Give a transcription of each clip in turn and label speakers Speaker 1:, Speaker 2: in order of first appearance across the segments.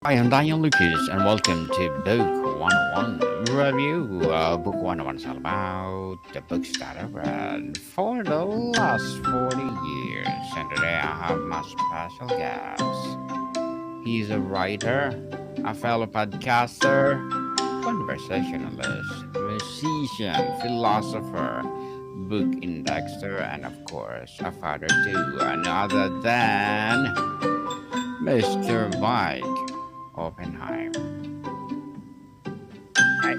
Speaker 1: Hi, I'm Daniel Lucas, and welcome to Book 101 Review. Book 101 is all about the books that I've read for the last 40 years. And today I have my special guest. He's a writer, a fellow podcaster, conversationalist, musician, philosopher, book indexer, and of course, a father too. None other than Mr. Mike Oppenheim.
Speaker 2: Hi.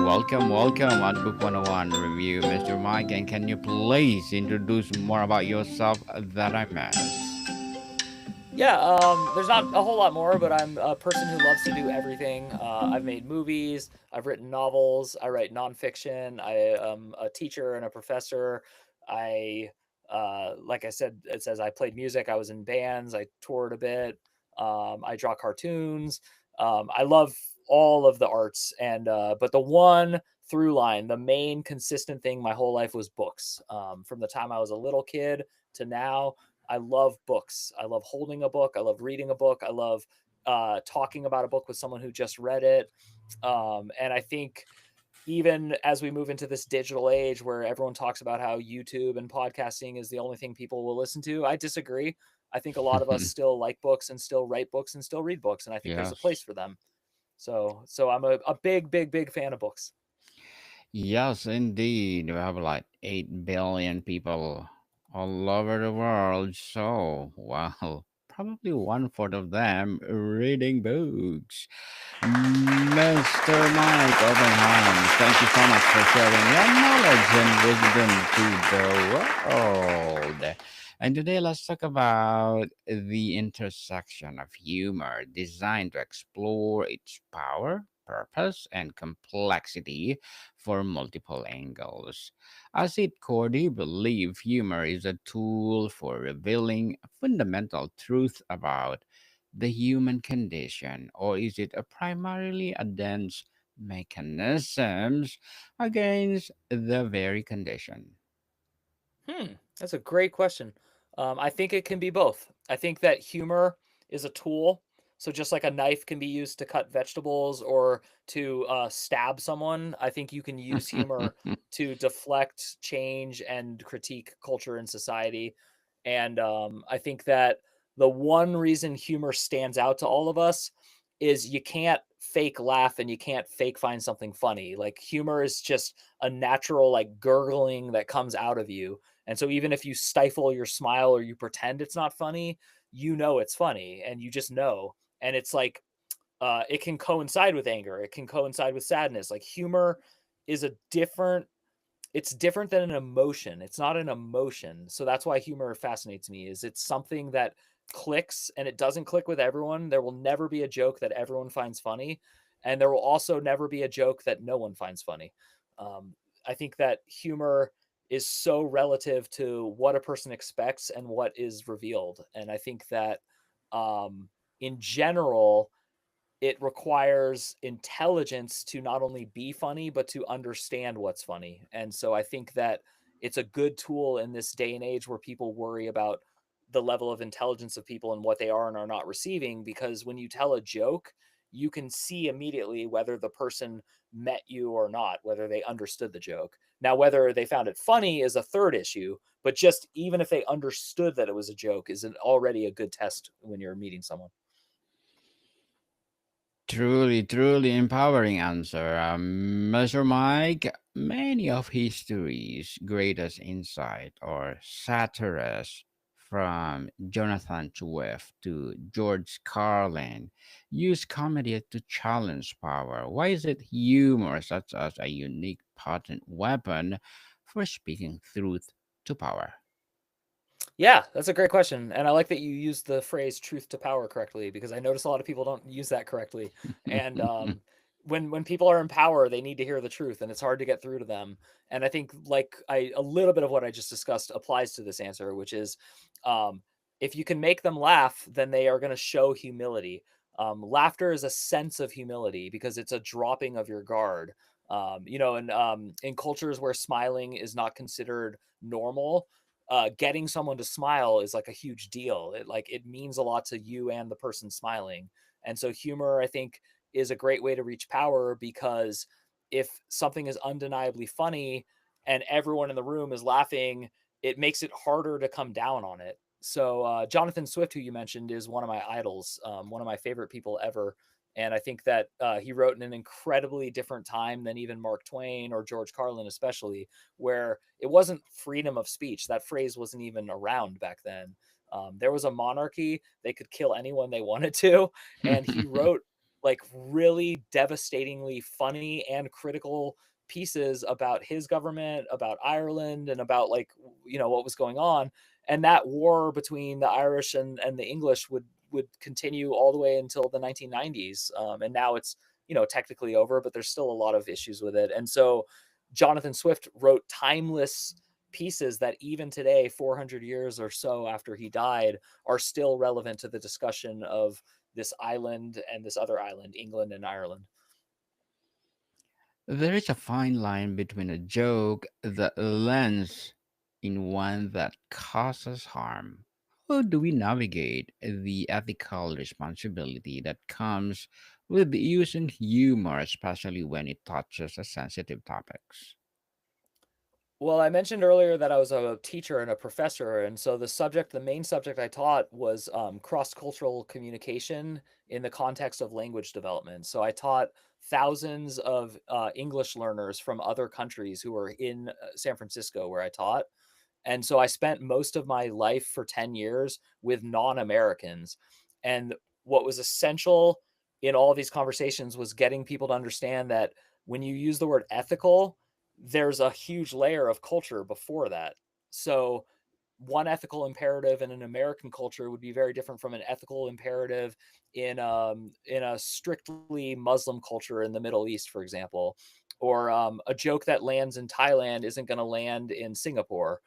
Speaker 1: Welcome on Book 101 Review, Mr. Mike. And can you please introduce more about yourself that I missed?
Speaker 2: Yeah, there's not a whole lot more, but I'm a person who loves to do everything. I've made movies, I've written novels, I write nonfiction, I am a teacher and a professor. I, like I said, it says I played music, I was in bands, I toured a bit, I draw cartoons. I love all of the arts, and but the one through line, the main consistent thing my whole life was books. From the time I was a little kid to now, I love books. I love holding a book. I love reading a book. I love talking about a book with someone who just read it. And I think even as we move into this digital age where everyone talks about how YouTube and podcasting is the only thing people will listen to, I disagree. I think a lot of us still like books and still write books and still read books, and I think there's a place
Speaker 1: Yes.
Speaker 2: for them. So I'm a big fan of books.
Speaker 1: Yes, indeed. We have like 8 billion people all over the world. So, wow, probably one fourth of them reading books. Mr. Mike Oppenheim, thank you so much for sharing your knowledge and wisdom to the world. And today, let's talk about the intersection of humor designed to explore its power, purpose, and complexity for multiple angles. As it core, do you believe humor is a tool for revealing fundamental truth about the human condition, or is it a primarily a dense mechanisms against the very condition?
Speaker 2: That's a great question. I think it can be both. I think that humor is a tool. So just like a knife can be used to cut vegetables or to stab someone, I think you can use humor to deflect, change, and critique culture and society. And I think that the one reason humor stands out to all of us is you can't fake laugh and you can't fake find something funny. Like humor is just a natural like gurgling that comes out of you, and so even if you stifle your smile or you pretend it's not funny, you know it's funny and you just know. And it's like it can coincide with anger, it can coincide with sadness. Like humor is a different it's different than an emotion. It's not an emotion. So that's why humor fascinates me is it's something that clicks and it doesn't click with everyone. There will never be a joke that everyone finds funny, and there will also never be a joke that no one finds funny. Um, I think that humor is so relative to what a person expects and what is revealed. And I think that um, in general, it requires intelligence to not only be funny but to understand what's funny. And so I think that it's a good tool in this day and age where people worry about the level of intelligence of people and what they are and are not receiving, because when you tell a joke, you can see immediately whether the person met you or not, whether they understood the joke. Now whether they found it funny is a third issue, but just even if they understood that it was a joke is already a good test when you're meeting someone.
Speaker 1: Truly empowering answer. Mr. Mike, many of history's greatest insight or satirists, from Jonathan Swift to George Carlin, use comedy to challenge power. Why is it humor such as a unique, potent weapon for speaking truth to power?
Speaker 2: Yeah, that's a great question. And I like that you used the phrase truth to power correctly, because I notice a lot of people don't use that correctly. And when people are in power, they need to hear the truth and it's hard to get through to them. And I think like I a little bit of what I just discussed applies to this answer, which is um if you can make them laugh, then they are going to show humility. Laughter is a sense of humility because it's a dropping of your guard. In cultures where smiling is not considered normal, getting someone to smile is like a huge deal. It means a lot to you and the person smiling. And so humor, I think, is a great way to reach power, because if something is undeniably funny and everyone in the room is laughing, it makes it harder to come down on it. So Jonathan Swift, who you mentioned, is one of my idols, one of my favorite people ever. And I think that he wrote in an incredibly different time than even Mark Twain or George Carlin, especially, where it wasn't freedom of speech. That phrase wasn't even around back then. There was a monarchy; they could kill anyone they wanted to, and he wrote like really devastatingly funny and critical pieces about his government, about Ireland, and about like what was going on. And that war between the Irish and the English would continue all the way until the 1990s. And now it's technically over, but there's still a lot of issues with it. And so Jonathan Swift wrote timeless pieces that even today, 400 years or so after he died, are still relevant to the discussion of this island and this other island, England and Ireland.
Speaker 1: There is a fine line between a joke that lands in one that causes harm. How do we navigate the ethical responsibility that comes with using humor, especially when it touches a sensitive topics?
Speaker 2: Well, I mentioned earlier that I was a teacher and a professor, and so the main subject I taught was cross-cultural communication in the context of language development. So I taught thousands of English learners from other countries who were in San Francisco, where I taught. And so I spent most of my life for 10 years with non-Americans. And what was essential in all of these conversations was getting people to understand that when you use the word ethical, there's a huge layer of culture before that. So one ethical imperative in an American culture would be very different from an ethical imperative in a strictly Muslim culture in the Middle East, for example. Or a joke that lands in Thailand isn't going to land in Singapore.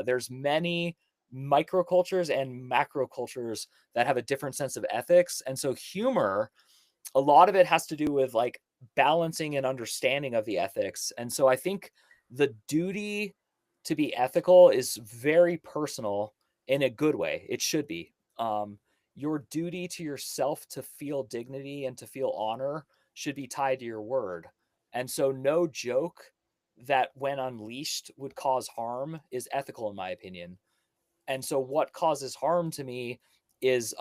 Speaker 2: There's many microcultures and macrocultures that have a different sense of ethics, and so humor, a lot of it has to do with like balancing and understanding of the ethics. And so I think the duty to be ethical is very personal in a good way. It should be. Your duty to yourself to feel dignity and to feel honor should be tied to your word. And so no joke that when unleashed would cause harm is ethical in my opinion. And so what causes harm to me is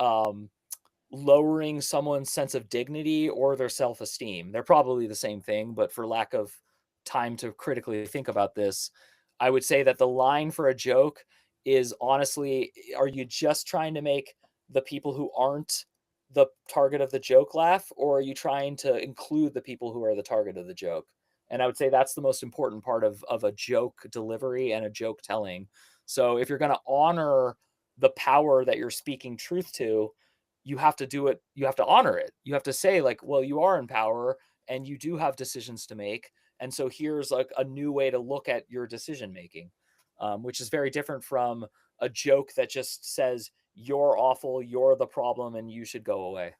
Speaker 2: lowering someone's sense of dignity or their self-esteem. They're probably the same thing, but for lack of time to critically think about this, I would say that the line for a joke is honestly, are you just trying to make the people who aren't the target of the joke laugh, or are you trying to include the people who are the target of the joke? And I would say that's the most important part of a joke delivery and a joke telling. So if you're going to honor the power that you're speaking truth to, you have to do it, you have to honor it, you have to say like, well, you are in power and you do have decisions to make, and so here's like a new way to look at your decision making, which is very different from a joke that just says you're awful, you're the problem, and you should go away.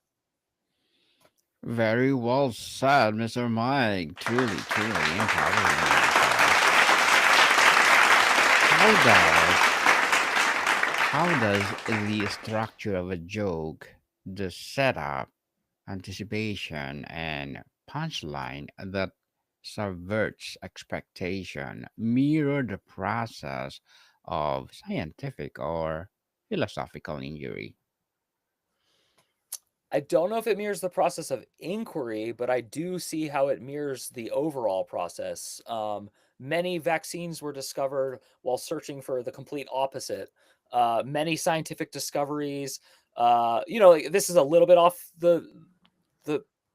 Speaker 1: Very well said, Mr. Mike. Truly, truly empowering answer. How does the structure of a joke, the setup, anticipation, and punchline that subverts expectation mirror the process of scientific or philosophical injury?
Speaker 2: I don't know if it mirrors the process of inquiry, but I do see how it mirrors the overall process. Many vaccines were discovered while searching for the complete opposite. Many scientific discoveries, like, this is a little bit off the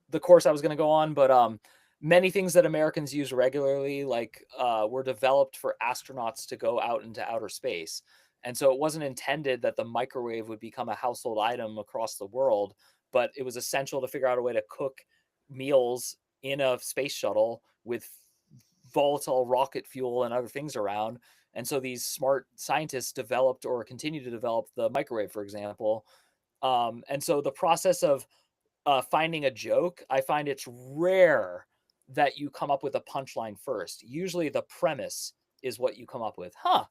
Speaker 2: the course I was going to go on, but many things that Americans use regularly, like were developed for astronauts to go out into outer space. And so it wasn't intended that the microwave would become a household item across the world, but it was essential to figure out a way to cook meals in a space shuttle with volatile rocket fuel and other things around. And so these smart scientists developed or continue to develop the microwave, for example. And so the process of finding a joke, I find it's rare that you come up with a punchline first. Usually the premise is what you come up with. Huh,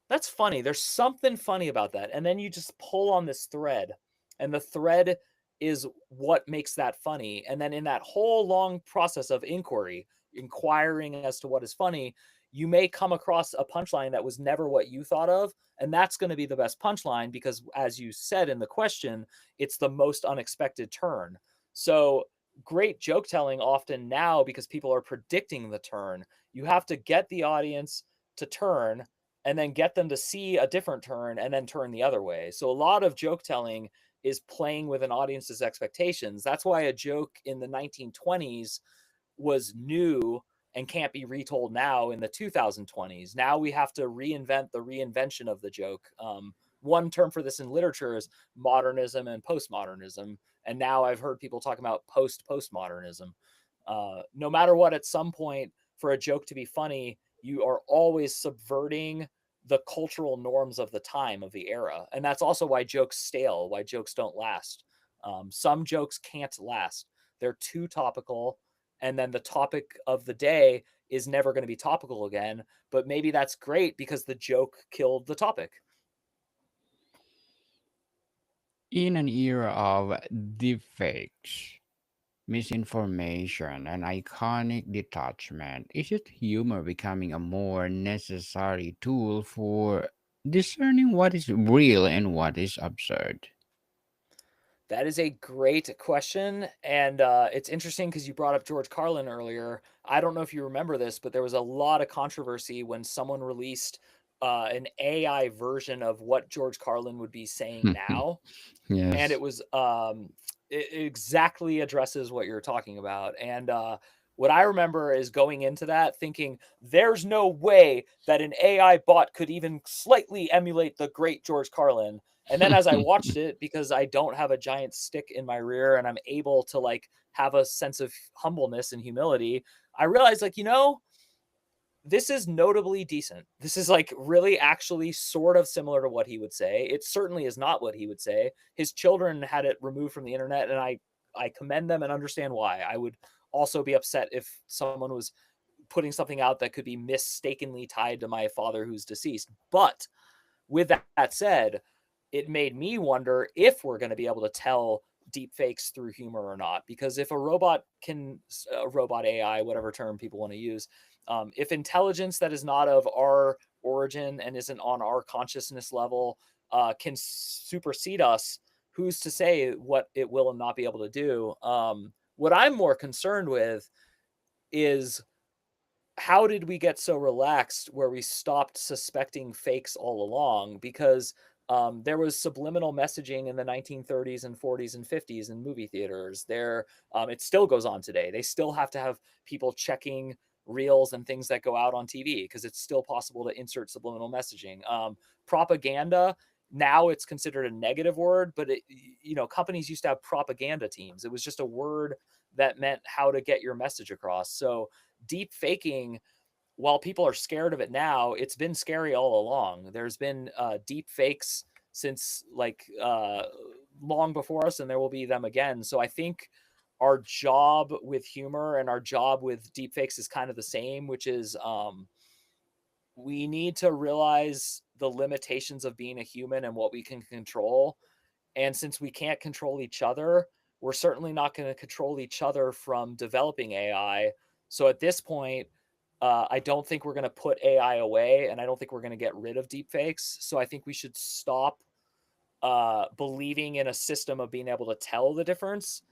Speaker 2: that's funny. There's something funny about that. And then you just pull on this thread, and the thread is what makes that funny. And then in that whole long process of inquiry, inquiring as to what is funny, you may come across a punchline that was never what you thought of. And that's going to be the best punchline because, as you said in the question, it's the most unexpected turn. So, great joke telling often now, because people are predicting the turn, you have to get the audience to turn and then get them to see a different turn and then turn the other way. So, a lot of joke telling is playing with an audience's expectations. That's why a joke in the 1920s was new and can't be retold now in the 2020s. Now we have to reinvent the reinvention of the joke. One term for this in literature is modernism and postmodernism. And now I've heard people talk about postmodernism. No matter what, at some point, for a joke to be funny, you are always subverting the cultural norms of the time, of the era. And that's also why jokes stale, why jokes don't last. Some jokes can't last. They're too topical, and then the topic of the day is never going to be topical again. But maybe that's great because the joke killed the topic.
Speaker 1: In an era of deepfakes, misinformation, and iconic detachment, is it humor becoming a more necessary tool for discerning what is real and what is absurd?
Speaker 2: That is a great question. And it's interesting because you brought up George Carlin earlier. I don't know if you remember this, but there was a lot of controversy when someone released an AI version of what George Carlin would be saying now. And
Speaker 1: Yes.
Speaker 2: it was it exactly addresses what you're talking about. And what I remember is going into that thinking there's no way that an AI bot could even slightly emulate the great George Carlin. And then as I watched it, because I don't have a giant stick in my rear and I'm able to like have a sense of humbleness and humility, I realized like, this is notably decent. This is like really actually sort of similar to what he would say. It certainly is not what he would say. His children had it removed from the internet, and I commend them and understand why. I would also be upset if someone was putting something out that could be mistakenly tied to my father who's deceased. But with that said, it made me wonder if we're going to be able to tell deep fakes through humor or not. Because if a robot can, a robot AI, whatever term people want to use, if intelligence that is not of our origin and isn't on our consciousness level can supersede us, who's to say what it will and not be able to do? What I'm more concerned with is how did we get so relaxed where we stopped suspecting fakes all along? Because there was subliminal messaging in the 1930s and 40s and 50s in movie theaters. It still goes on today. They still have to have people checking reels and things that go out on TV because it's still possible to insert subliminal messaging. Propaganda, now it's considered a negative word, but companies used to have propaganda teams. It was just a word that meant how to get your message across. So deep faking, while people are scared of it now, it's been scary all along. There's been deep fakes since long before us, and there will be them again. So I think our job with humor and our job with deep fakes is kind of the same, which is we need to realize the limitations of being a human and what we can control. And since we can't control each other, we're certainly not going to control each other from developing AI. So at this point, I don't think we're going to put AI away, and I don't think we're going to get rid of deepfakes. So I think we should stop believing in a system of being able to tell the difference.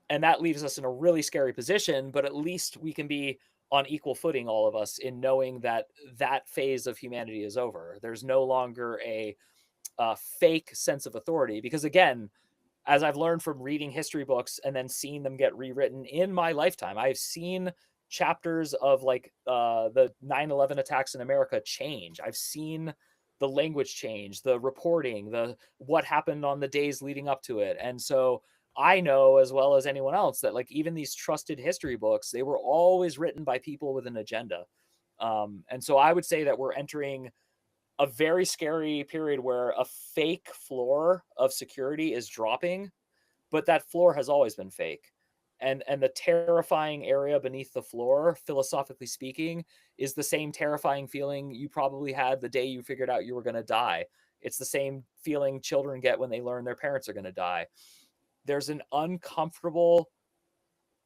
Speaker 2: And that leaves us in a really scary position, but at least we can be on equal footing, all of us, in knowing that that phase of humanity is over. There's no longer a fake sense of authority, because again, as I've learned from reading history books and then seeing them get rewritten in my lifetime, I've seen chapters of the 9/11 attacks in America change. I've seen the language change, the reporting, the what happened on the days leading up to it. And so I know as well as anyone else that like even these trusted history books, they were always written by people with an agenda. And so I would say that we're entering a very scary period where a fake floor of security is dropping, but that floor has always been fake. And the terrifying area beneath the floor, philosophically speaking, is the same terrifying feeling you probably had the day you figured out you were going to die. It's the same feeling children get when they learn their parents are going to die. there's an uncomfortable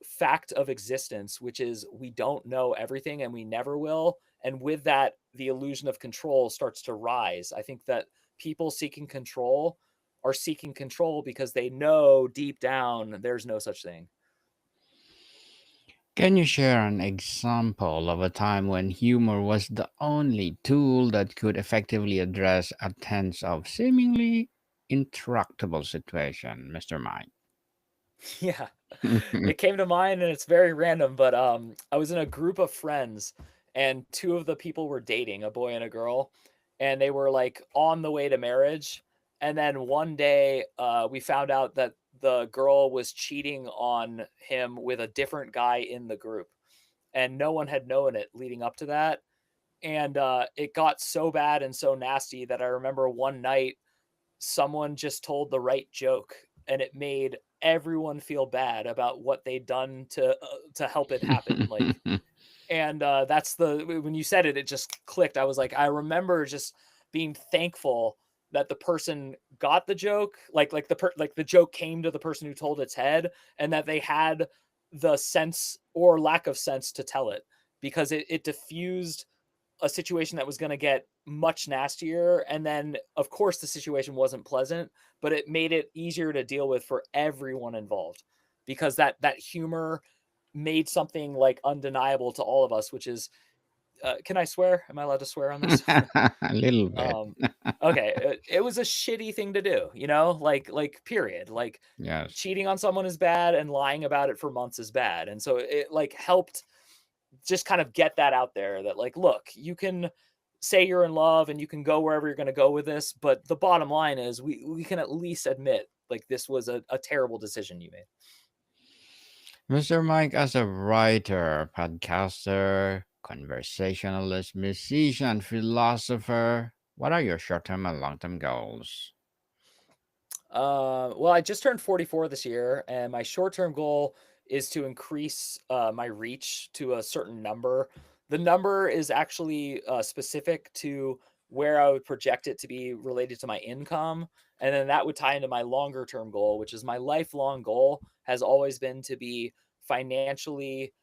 Speaker 2: fact of existence, which is we don't know everything and we never will. And with that, the illusion of control starts to rise. I think that people seeking control are seeking control because they know deep down there's no such thing.
Speaker 1: Can you share an example of a time when humor was the only tool that could effectively address a tense of seemingly intractable situation, Mr. Mike?
Speaker 2: Yeah. It came to mind and it's very random, but I was in a group of friends and two of the people were dating, a boy and a girl, and they were like on the way to marriage. And then one day we found out that the girl was cheating on him with a different guy in the group. And no one had known it leading up to that. And it got so bad and so nasty that I remember one night someone just told the right joke and it made everyone feel bad about what they'd done to help it happen, like. And that's the when you said it, it just clicked. I was like, I remember just being thankful that the person got the joke, like the joke came to the person who told its head, and that they had the sense or lack of sense to tell it, because it diffused a situation that was going to get much nastier. And then of course the situation wasn't pleasant, but it made it easier to deal with for everyone involved, because that humor made something like undeniable to all of us, which is can I swear? Am I allowed to swear on this?
Speaker 1: A little bit.
Speaker 2: um okay, it was a shitty thing to do, you know, like period. Like
Speaker 1: Yes.
Speaker 2: cheating on someone is bad and lying about it for months is bad. And so it like helped just kind of get that out there, that like, look, you can say you're in love and you can go wherever you're going to go with this, but the bottom line is we can at least admit like this was a terrible decision you made.
Speaker 1: Mr. Mike, as a writer, podcaster, conversationalist, musician, philosopher, what are your short term and long term goals?
Speaker 2: Well, I just turned 44 this year, and my short term goal is to increase my reach to a certain number. The number is actually specific to where I would project it to be related to my income. And then that would tie into my longer term goal, which is my lifelong goal has always been to be financially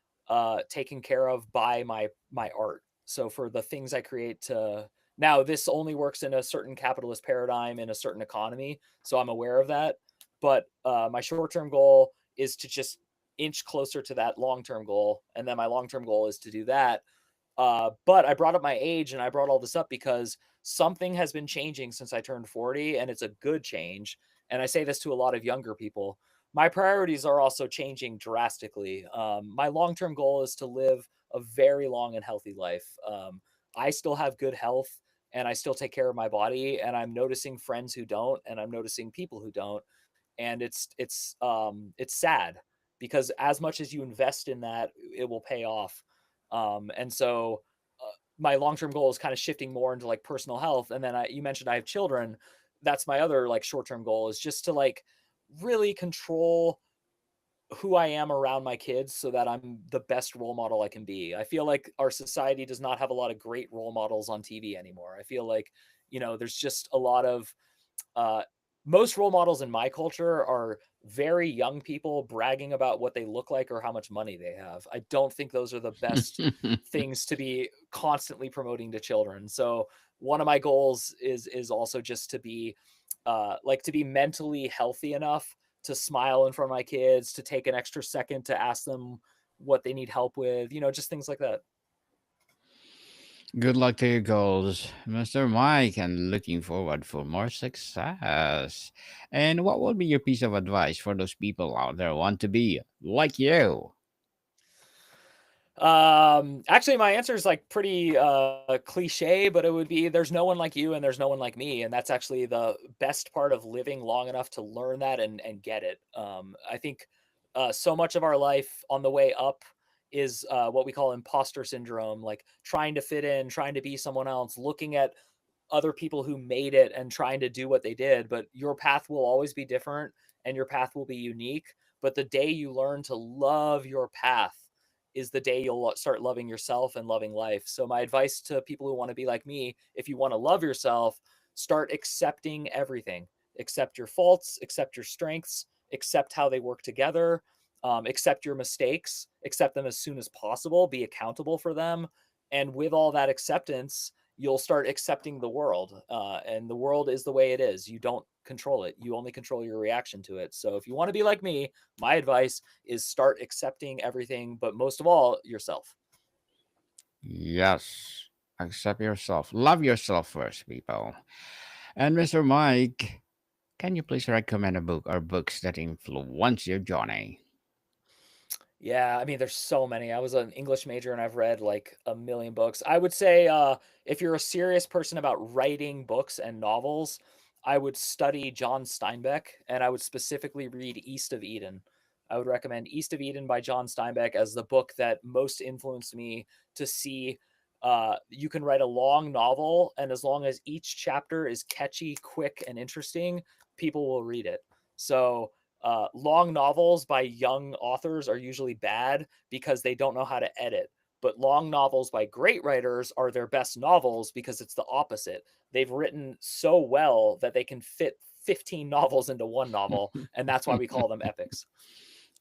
Speaker 2: taken care of by my art. So for the things I create to now, this only works in a certain capitalist paradigm in a certain economy, so I'm aware of that. But my short term goal is to just inch closer to that long term goal, and then my long term goal is to do that. But I brought up my age and I brought all this up because something has been changing since I turned 40, and it's a good change. And I say this to a lot of younger people. My priorities are also changing drastically. My long term goal is to live a very long and healthy life. I still have good health and I still take care of my body, and I'm noticing friends who don't, and I'm noticing people who don't. And it's sad, because as much as you invest in that, it will pay off. And so my long-term goal is kind of shifting more into like personal health. And then you mentioned I have children. That's my other like short-term goal, is just to like really control who I am around my kids so that I'm the best role model I can be. I feel like our society does not have a lot of great role models on TV anymore. I feel like, there's just a lot of uh, most role models in my culture are very young people bragging about what they look like or how much money they have. I don't think those are the best things to be constantly promoting to children. So one of my goals is also just to be like to be mentally healthy enough to smile in front of my kids, to take an extra second to ask them what they need help with, just things like that.
Speaker 1: Good luck to your goals, Mr. Mike, and looking forward for more success. And what would be your piece of advice for those people out there who want to be like you?
Speaker 2: Actually, my answer is like pretty cliche, but it would be there's no one like you and there's no one like me, and that's actually the best part of living long enough to learn that and get it. I think so much of our life on the way up is what we call imposter syndrome, like trying to fit in, trying to be someone else, looking at other people who made it and trying to do what they did. But your path will always be different and your path will be unique. But the day you learn to love your path is the day you'll start loving yourself and loving life. So my advice to people who want to be like me, if you want to love yourself, start accepting everything. Accept your faults, accept your strengths, accept how they work together, accept your mistakes, accept them as soon as possible, be accountable for them. And with all that acceptance, you'll start accepting the world. And the world is the way it is. You don't control it, you only control your reaction to it. So if you want to be like me, my advice is start accepting everything, but most of all, yourself.
Speaker 1: Yes. Accept yourself. Love yourself first, people. And Mr. Mike, can you please recommend a book or books that influence your journey?
Speaker 2: Yeah, I mean, there's so many. I was an English major and I've read like a million books. I would say if you're a serious person about writing books and novels, I would study John Steinbeck and I would specifically read East of Eden. I would recommend East of Eden by John Steinbeck as the book that most influenced me to see you can write a long novel, and as long as each chapter is catchy, quick, and interesting, people will read it. So, long novels by young authors are usually bad because they don't know how to edit. But long novels by great writers are their best novels because it's the opposite. They've written so well that they can fit 15 novels into one novel, and that's why we call them epics.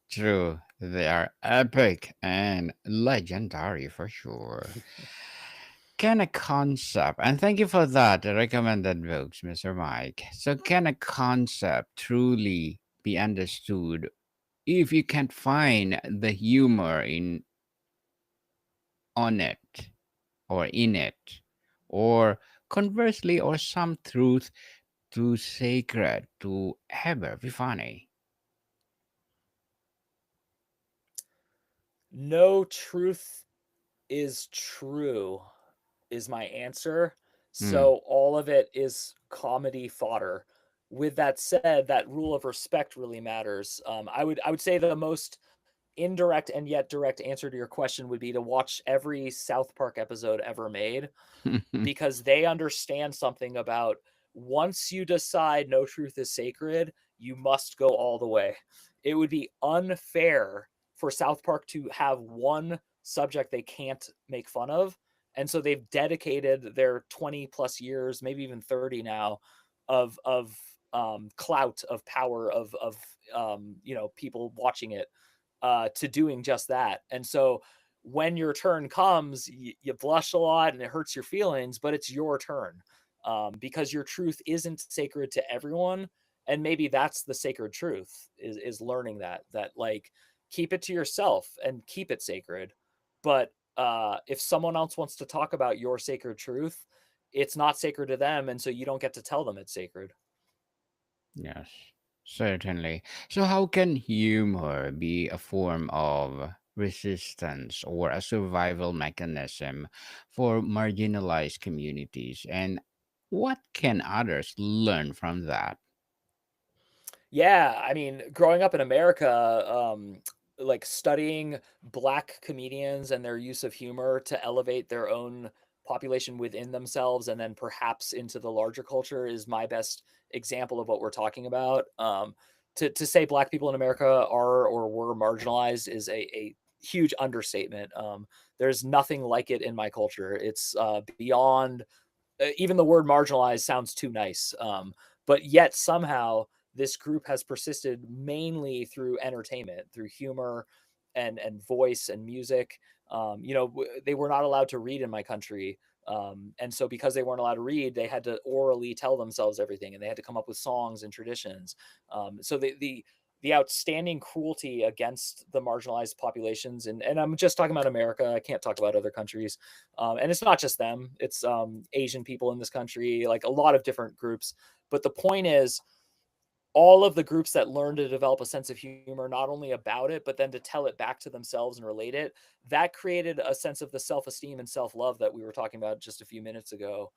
Speaker 1: True, they are epic and legendary for sure. Can a concept, and thank you for that recommended books, Mr. Mike. So, can a concept truly be understood if you can't find the humor in on it or in it, or conversely, or some truth too sacred to ever be funny?
Speaker 2: No truth is true, is my answer.
Speaker 1: Hmm.
Speaker 2: So all of it is comedy fodder. With that said, that rule of respect really matters. I would say the most indirect and yet direct answer to your question would be to watch every South Park episode ever made, because they understand something about once you decide no truth is sacred, you must go all the way. It would be unfair for South Park to have one subject they can't make fun of. And so they've dedicated their 20 plus years, maybe even 30 now, of clout, of power, of people watching it, to doing just that. And so when your turn comes, you blush a lot and it hurts your feelings, but it's your turn, because your truth isn't sacred to everyone. And maybe that's the sacred truth, is learning that like keep it to yourself and keep it sacred. But if someone else wants to talk about your sacred truth, it's not sacred to them. And so you don't get to tell them it's sacred.
Speaker 1: Yes, certainly. So, how can humor be a form of resistance or a survival mechanism for marginalized communities? And what can others learn from that?
Speaker 2: Yeah, I mean, growing up in America, like studying black comedians and their use of humor to elevate their own population within themselves and then perhaps into the larger culture is my best example of what we're talking about. To say black people in America are or were marginalized is a huge understatement. There's nothing like it in my culture. It's beyond, even the word marginalized sounds too nice. But yet somehow this group has persisted mainly through entertainment, through humor and voice and music. They were not allowed to read in my country. And so because they weren't allowed to read, they had to orally tell themselves everything, and they had to come up with songs and traditions. So the outstanding cruelty against the marginalized populations, and I'm just talking about America. I can't talk about other countries. And it's not just them; it's Asian people in this country, like a lot of different groups. But the point is, all of the groups that learn to develop a sense of humor, not only about it, but then to tell it back to themselves and relate it, that created a sense of the self esteem and self love that we were talking about just a few minutes ago.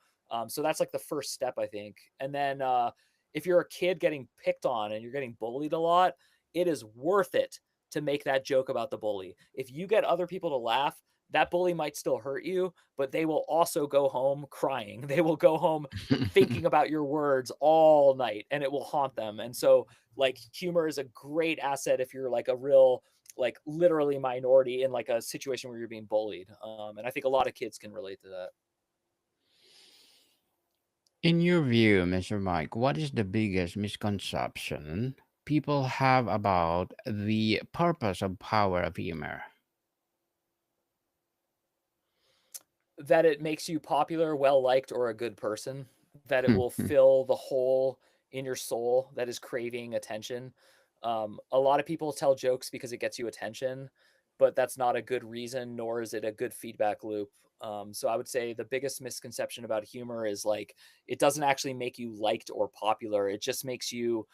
Speaker 2: So that's like the first step, I think. And then if you're a kid getting picked on and you're getting bullied a lot, it is worth it to make that joke about the bully. If you get other people to laugh, that bully might still hurt you, but they will also go home crying. They will go home thinking about your words all night, and it will haunt them. And so like humor is a great asset if you're like a real, like literally minority in like a situation where you're being bullied. And I think a lot of kids can relate to that.
Speaker 1: In your view, Mr. Mike, what is the biggest misconception people have about the purpose of power of humor?
Speaker 2: That it makes you popular, well liked, or a good person. That it will fill the hole in your soul that is craving attention. A lot of people tell jokes because it gets you attention, but that's not a good reason, nor is it a good feedback loop. So I would say the biggest misconception about humor is like it doesn't actually make you liked or popular. It just makes you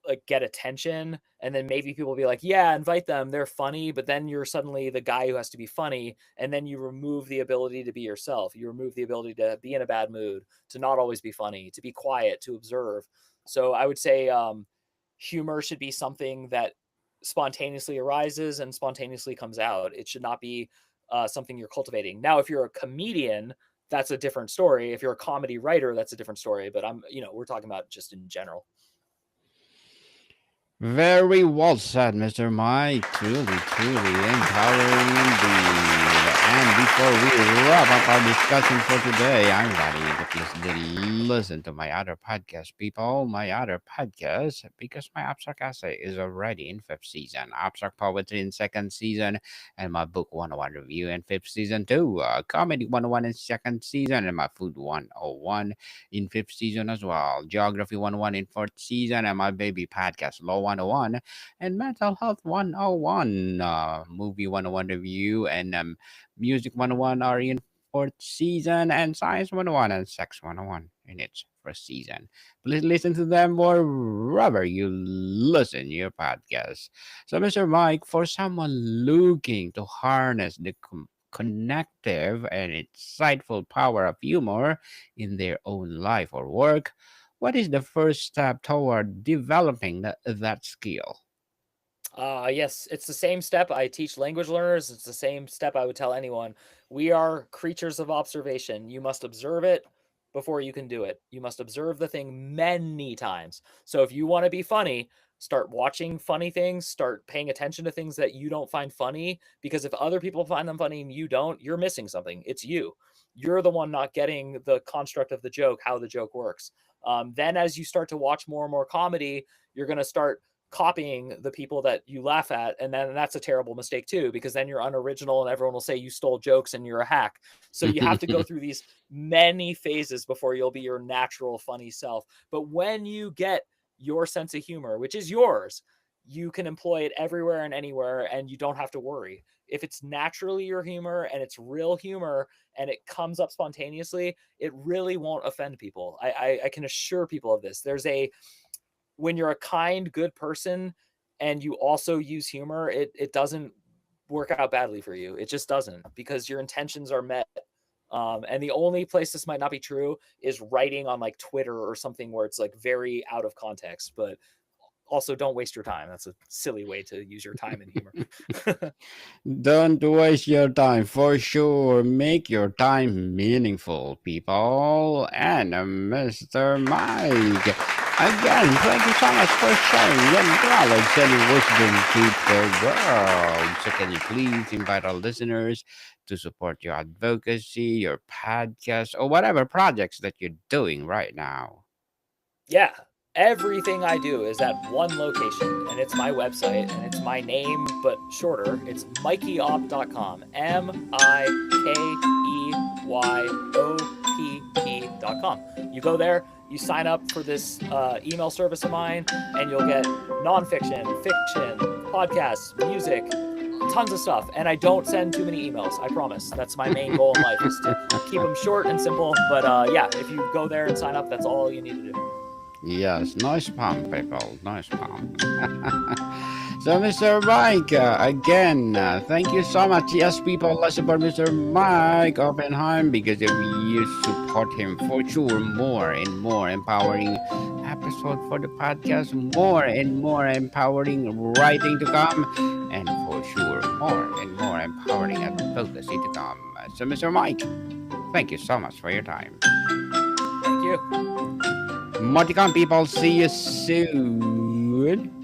Speaker 2: like get attention, and then maybe people will be like, yeah, invite them, they're funny, but then you're suddenly the guy who has to be funny, and then you remove the ability to be yourself. You remove the ability to be in a bad mood, to not always be funny, to be quiet, to observe. So I would say humor should be something that spontaneously arises and spontaneously comes out. It should not be something you're cultivating. Now if you're a comedian, that's a different story. If you're a comedy writer, that's a different story, but we're talking about just in general.
Speaker 1: Very well said, Mr. Mike. Truly, truly empowering indeed. And before we wrap up our discussion for today, I invite you to please listen to my other podcast, people. My other podcast, because my abstract essay is already in fifth season, abstract poetry in second season, and my book 101 review in fifth season too. Comedy 101 in second season, and my food 101 in fifth season as well. Geography 101 in fourth season, and my baby podcast Law 101 and Mental Health 101. Movie 101 review and Music 101 are in fourth season, and Science 101 and Sex 101 in its first season. Please listen to them wherever you listen your podcast. So, Mr. Mike, for someone looking to harness the connective and insightful power of humor in their own life or work, what is the first step toward developing that skill?
Speaker 2: Yes, it's the same step I teach language learners. It's the same step I would tell anyone. We are creatures of observation. You must observe it before you can do it. You must observe the thing many times. So if you want to be funny, start watching funny things, start paying attention to things that you don't find funny. Because if other people find them funny and you don't, you're missing something. It's you. You're the one not getting the construct of the joke, how the joke works. Then as you start to watch more and more comedy, you're going to start copying the people that you laugh at, and then that's a terrible mistake too, because then you're unoriginal and everyone will say you stole jokes and you're a hack. So you have to go through these many phases before you'll be your natural funny self. But when you get your sense of humor, which is yours, you can employ it everywhere and anywhere, and you don't have to worry. If it's naturally your humor and it's real humor and it comes up spontaneously, it really won't offend people. I can assure people of this. When you're a kind, good person and you also use humor, it doesn't work out badly for you. It just doesn't, because your intentions are met. And the only place this might not be true is writing on like Twitter or something where it's like very out of context. But also, don't waste your time. That's a silly way to use your time in humor.
Speaker 1: Don't waste your time for sure. Make your time meaningful, people. And Mr. Mike, again, thank you so much for sharing your knowledge and wisdom to the world. So, can you please invite our listeners to support your advocacy, your podcast, or whatever projects that you're doing right now?
Speaker 2: Yeah, everything I do is at one location, and it's my website, and it's my name, but shorter. It's mikeyop.com. MikeYopp.com. You go there, you sign up for this email service of mine, and you'll get nonfiction, fiction, podcasts, music, tons of stuff. And I don't send too many emails, I promise. That's my main goal in life, is to keep them short and simple. But yeah, if you go there and sign up, that's all you need to do.
Speaker 1: Yes, nice pump, people. Nice pump. So, Mr. Mike, again, thank you so much. Yes, people, let's support Mr. Mike Oppenheim, because if you support him, for sure, more and more empowering episode for the podcast, more and more empowering writing to come, and for sure, more and more empowering advocacy to come. So, Mr. Mike, thank you so much for your time.
Speaker 2: Thank you.
Speaker 1: Moticon people, see you soon.